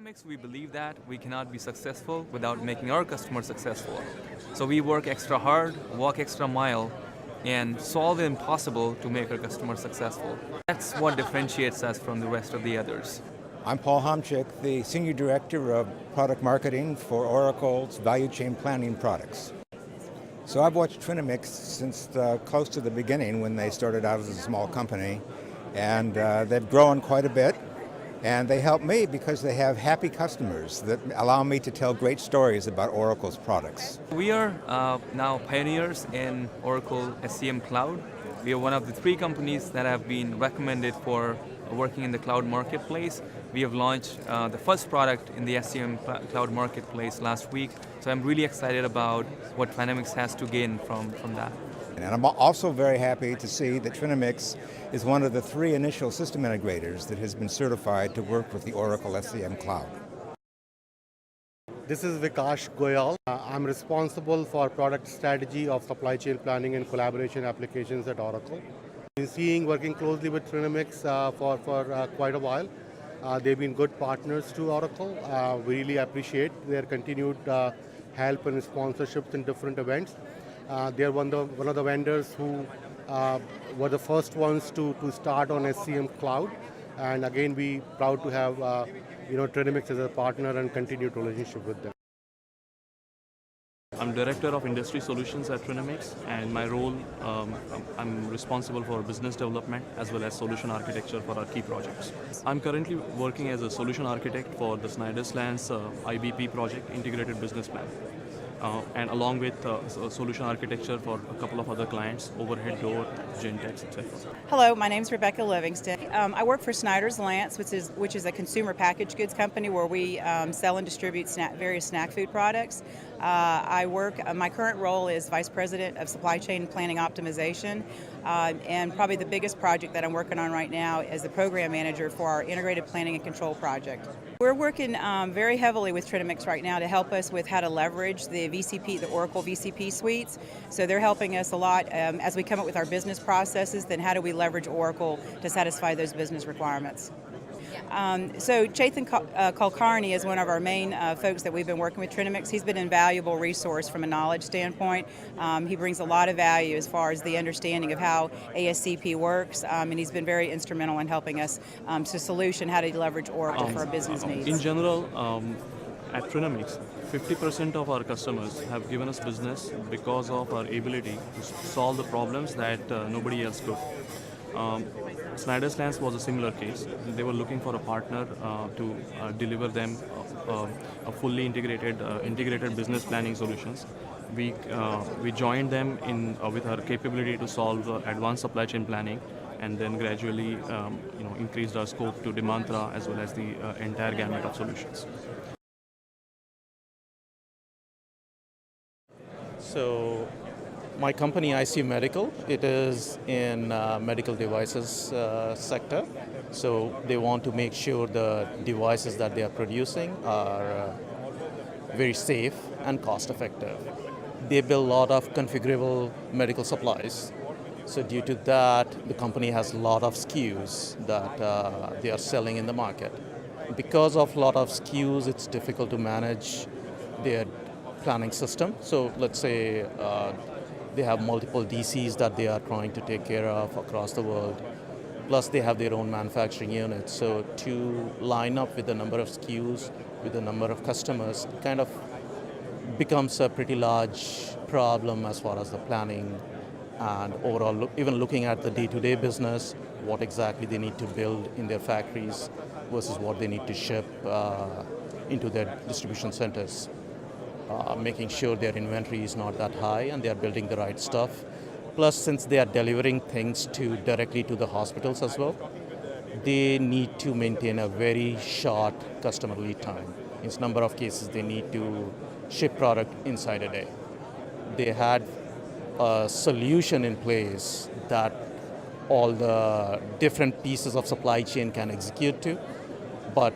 Trinamix, we believe that we cannot be successful without making our customers successful. So we work extra hard, walk extra mile, and solve the impossible to make our customers successful. That's what differentiates us from the rest of the others. I'm Paul Homczyk, the Senior Director of Product Marketing for Oracle's Value Chain Planning products. So I've watched Trinamix since close to the beginning when they started out as a small company, and they've grown quite a bit. And they help me because they have happy customers that allow me to tell great stories about Oracle's products. We are now pioneers in Oracle SCM Cloud. We are one of the 3 companies that have been recommended for working in the cloud marketplace. We have launched the first product in the SCM cloud marketplace last week. So I'm really excited about what Trinamix has to gain from that. And I'm also very happy to see that Trinamix is one of the 3 initial system integrators that has been certified to work with the Oracle SCM Cloud. This is Vikash Goyal. I'm responsible for product strategy of supply chain planning and collaboration applications at Oracle. Been seeing working closely with Trinamix for quite a while. They've been good partners to Oracle. We really appreciate their continued help and sponsorships in different events. They're one of the vendors who were the first ones to start on SCM Cloud, and again, we proud to have Trinamix as a partner and continued relationship with them. I'm Director of Industry Solutions at Trinamix, and my role, I'm responsible for business development as well as solution architecture for our key projects. I'm currently working as a solution architect for the Snyder's-Lance IBP project, Integrated Business Plan. And along with solution architecture for a couple of other clients, Overhead Door, Gentex, etc. Hello, my name is Rebecca Livingston. I work for Snyder's-Lance, which is a consumer packaged goods company where we sell and distribute various snack food products. My current role is Vice President of Supply Chain Planning Optimization, and probably the biggest project that I'm working on right now is the Program Manager for our Integrated Planning and Control project. We're working very heavily with Trinamix right now to help us with how to leverage the Oracle VCP suites. So they're helping us a lot as we come up with our business processes, then how do we leverage Oracle to satisfy those business requirements. So Chetan Kulkarni is one of our main folks that we've been working with Trinamix. He's been an invaluable resource from a knowledge standpoint. He brings a lot of value as far as the understanding of how ASCP works, and he's been very instrumental in helping us to solution how to leverage Oracle for our business needs. In general, at Trinamix, 50% of our customers have given us business because of our ability to solve the problems that nobody else could. Snyder's-Lance was a similar case. They were looking for a partner to deliver them a fully integrated business planning solutions. We joined them with our capability to solve advanced supply chain planning, and then gradually increased our scope to Demantra as well as the entire gamut of solutions. So my company, ICU Medical, it is in medical devices sector. So they want to make sure the devices that they are producing are very safe and cost effective. They build a lot of configurable medical supplies. So due to that, the company has a lot of SKUs that they are selling in the market. Because of a lot of SKUs, it's difficult to manage their planning system. So let's say they have multiple DCs that they are trying to take care of across the world. Plus they have their own manufacturing units. So to line up with the number of SKUs, with the number of customers, it kind of becomes a pretty large problem as far as the planning and overall, even looking at the day-to-day business, what exactly they need to build in their factories versus what they need to ship into their distribution centers. Making sure their inventory is not that high and they are building the right stuff. Plus, since they are delivering things directly to the hospitals as well, they need to maintain a very short customer lead time. In a number of cases, they need to ship product inside a day. They had a solution in place that all the different pieces of supply chain can execute to, but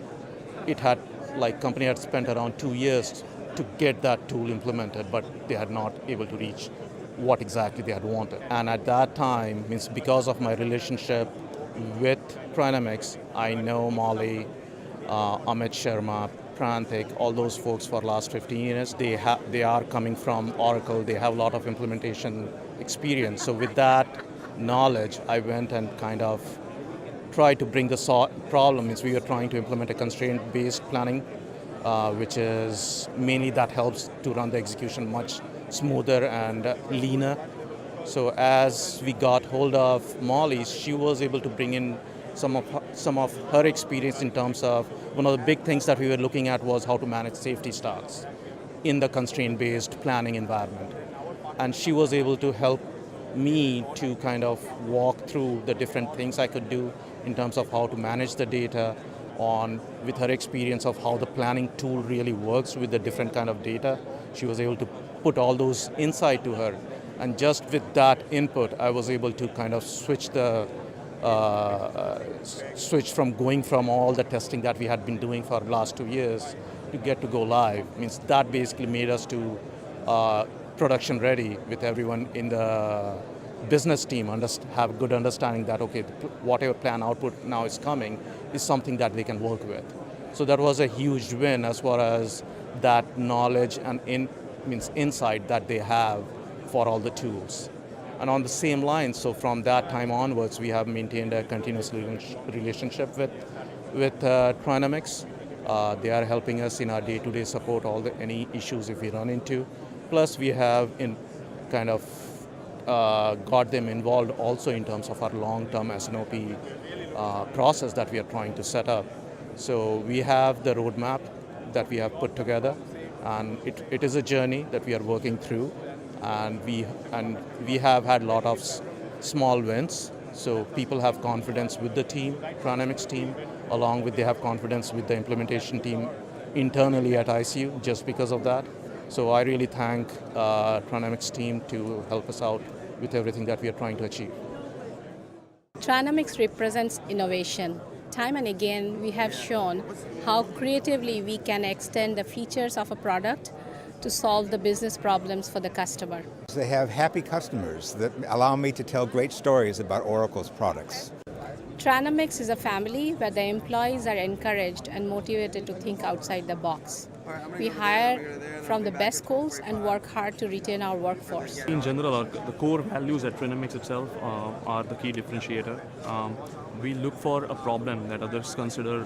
company had spent around 2 years to get that tool implemented, but they had not able to reach what exactly they had wanted. And at that time, because of my relationship with Trinamix, I know Molly, Amit Sharma, Prantik, all those folks for last 15 years, they are coming from Oracle. They have a lot of implementation experience. So with that knowledge, I went and kind of tried to bring the problem. Is we were trying to implement a constraint-based planning, which is mainly that helps to run the execution much smoother and leaner. So as we got hold of Molly, she was able to bring in some of her experience in terms of one of the big things that we were looking at was how to manage safety stocks in the constraint-based planning environment. And she was able to help me to kind of walk through the different things I could do in terms of how to manage the data with her experience of how the planning tool really works with the different kind of data. She was able to put all those insight to her. And just with that input, I was able to kind of switch from going from all the testing that we had been doing for the last 2 years to get to go live. Means that basically made us to production ready with everyone in the business team have good understanding that okay, whatever plan output now is coming is something that they can work with. So that was a huge win as far as that knowledge and insight that they have for all the tools. And on the same line, so from that time onwards, we have maintained a continuous relationship with Trinamix. They are helping us in our day-to-day support, any issues if we run into. Plus, we have got them involved also in terms of our long-term SNOP process that we are trying to set up. So we have the roadmap that we have put together, and it is a journey that we are working through. And we have had a lot of small wins. So people have confidence with the team, Trinamix team, along with they have confidence with the implementation team internally at ICU just because of that. So I really thank Trinamix team to help us out with everything that we are trying to achieve. Trinamix represents innovation. Time and again, we have shown how creatively we can extend the features of a product to solve the business problems for the customer. They have happy customers that allow me to tell great stories about Oracle's products. Trinamix is a family where the employees are encouraged and motivated to think outside the box. We hire from the best schools and work hard to retain our workforce. In general, the core values at Trinamix itself are the key differentiator. We look for a problem that others consider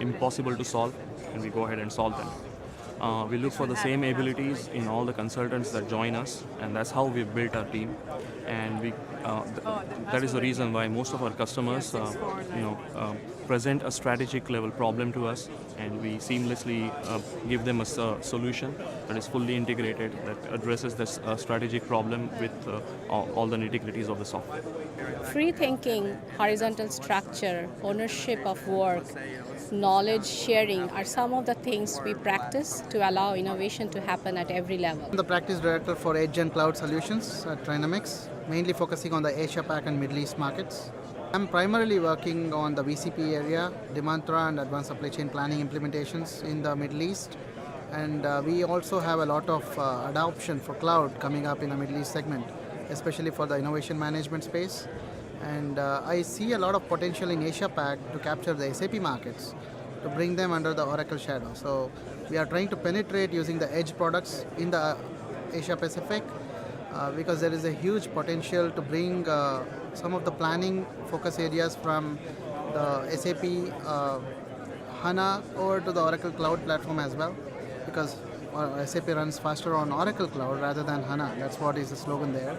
impossible to solve, and we go ahead and solve them. We look for the same abilities in all the consultants that join us, and that's how we've built our team. And that is the reason why most of our customers, present a strategic level problem to us, and we seamlessly give them a solution that is fully integrated, that addresses this strategic problem with all the nitty-gritties of the software. Free thinking, horizontal structure, ownership of work, knowledge sharing are some of the things we practice to allow innovation to happen at every level. I'm the practice director for Edge and Cloud Solutions at Trinamix, mainly focusing on the Asia Pac and Middle East markets. I'm primarily working on the VCP area, Demantra and Advanced Supply Chain Planning implementations in the Middle East. And we also have a lot of adoption for cloud coming up in the Middle East segment, especially for the innovation management space. And I see a lot of potential in Asia Pac to capture the SAP markets, to bring them under the Oracle shadow. So we are trying to penetrate using the Edge products in the Asia Pacific because there is a huge potential to bring some of the planning focus areas from the SAP HANA over to the Oracle Cloud platform as well, because SAP runs faster on Oracle Cloud rather than HANA. That's what is the slogan there.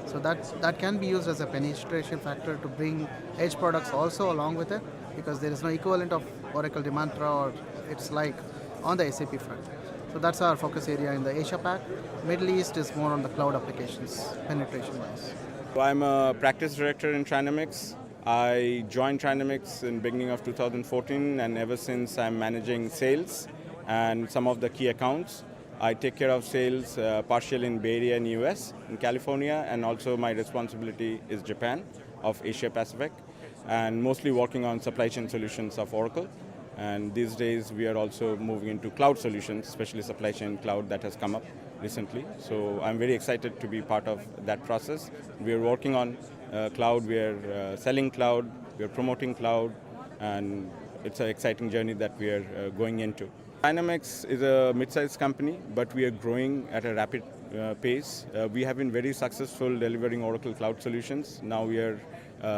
So that can be used as a penetration factor to bring Edge products also along with it, because there is no equivalent of Oracle Demantra or its like on the SAP front. So that's our focus area in the Asia Pac. Middle East is more on the cloud applications, penetration-wise. I'm a practice director in Trinamix. I joined Trinamix in beginning of 2014, and ever since I'm managing sales and some of the key accounts. I take care of sales partially in Bay Area in US, in California, and also my responsibility is Japan of Asia Pacific, and mostly working on supply chain solutions of Oracle. And these days we are also moving into cloud solutions, especially supply chain cloud that has come up recently. So I'm very excited to be part of that process. We are working on cloud, we are selling cloud, we are promoting cloud, and it's an exciting journey that we are going into. Trinamix is a mid-sized company, but we are growing at a rapid pace. We have been very successful delivering Oracle Cloud solutions. Now we are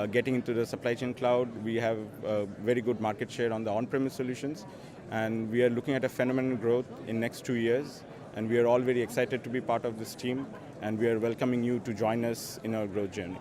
getting into the supply chain cloud. We have a very good market share on the on-premise solutions, and we are looking at a phenomenal growth in next 2 years. And we are all very excited to be part of this team, and we are welcoming you to join us in our growth journey.